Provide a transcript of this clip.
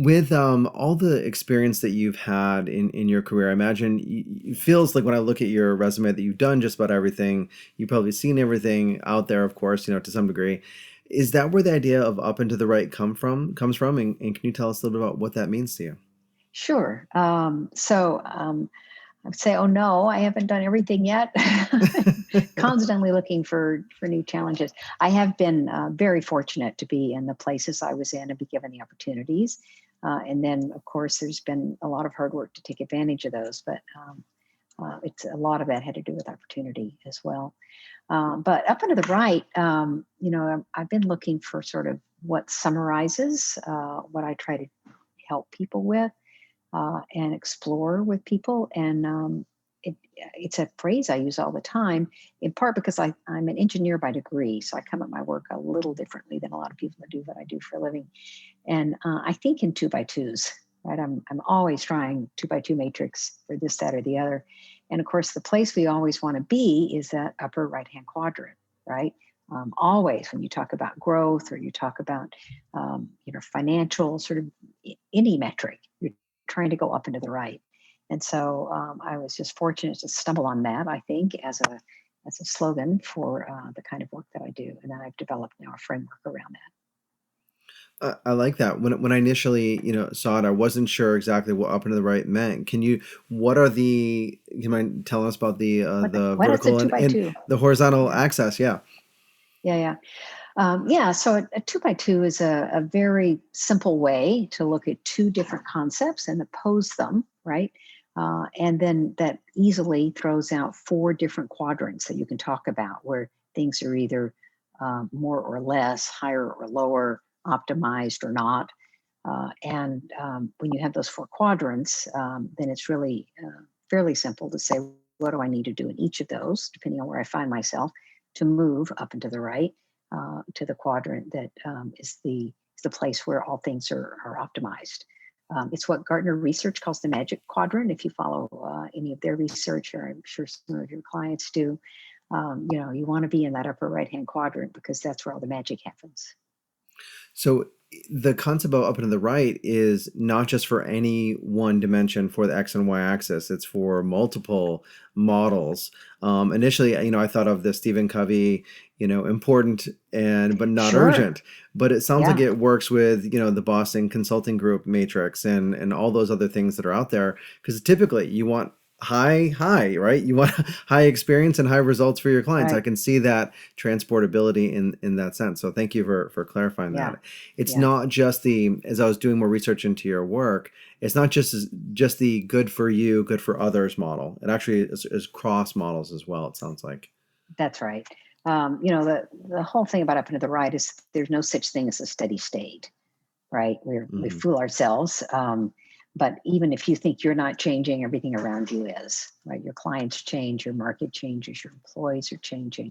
With all the experience that you've had in your career, I imagine it feels like when I look at your resume that you've done just about everything. You've probably seen everything out there, of course, to some degree. Is that where the idea of up and to the right comes from? And can you tell us a little bit about what that means to you? Sure. I would say, oh no, I haven't done everything yet. Constantly looking for new challenges. I have been very fortunate to be in the places I was in and be given the opportunities. And then, of course, there's been a lot of hard work to take advantage of those. But it's a lot of that had to do with opportunity as well. But up and to the right, I've been looking for sort of what summarizes what I try to help people with and explore with people. And it's a phrase I use all the time, in part because I'm an engineer by degree. So I come at my work a little differently than a lot of people that do what I do for a living. And I think in two by twos, right? I'm always trying two by two matrix for this, that, or the other. And of course, the place we always want to be is that upper right hand quadrant, right? Always when you talk about growth or you talk about financial sort of any metric, you're trying to go up and to the right. And so I was just fortunate to stumble on that, I think, as a slogan for the kind of work that I do. And then I've developed now a framework around that. I like that. When I initially, saw it, I wasn't sure exactly what up and to the right meant. What are you mind telling us about the What is a vertical two by and two? the horizontal Yeah, axis? Yeah. yeah, yeah. So a two by two is a very simple way to look at two different concepts and oppose them, right? And then that easily throws out four different quadrants that you can talk about where things are either more or less, higher or lower, optimized or not. And when you have those four quadrants, then it's really fairly simple to say, what do I need to do in each of those, depending on where I find myself, to move up and to the right to the quadrant that is the place where all things are optimized. It's what Gartner Research calls the magic quadrant. If you follow any of their research, or I'm sure some of your clients do, you want to be in that upper right hand quadrant because that's where all the magic happens. So the concept of up and to the right is not just for any one dimension for the X and Y axis. It's for multiple models. Initially, I thought of the Stephen Covey, important and but not Sure. urgent. But it sounds like Yeah. it works with, the Boston Consulting Group matrix and all those other things that are out there. Because typically you want high, right? You want high experience and high results for your clients. I Right. can see that transportability in that sense. So thank you for clarifying Yeah. that. It's Yeah. not just as I was doing more research into your work, it's not just the good for you, good for others model. It actually is cross models as well, it sounds like. That's right. The whole thing about up and to the right is there's no such thing as a steady state, right? We Hmm. fool ourselves. But even if you think you're not changing, everything around you is, right? Your clients change, your market changes, your employees are changing.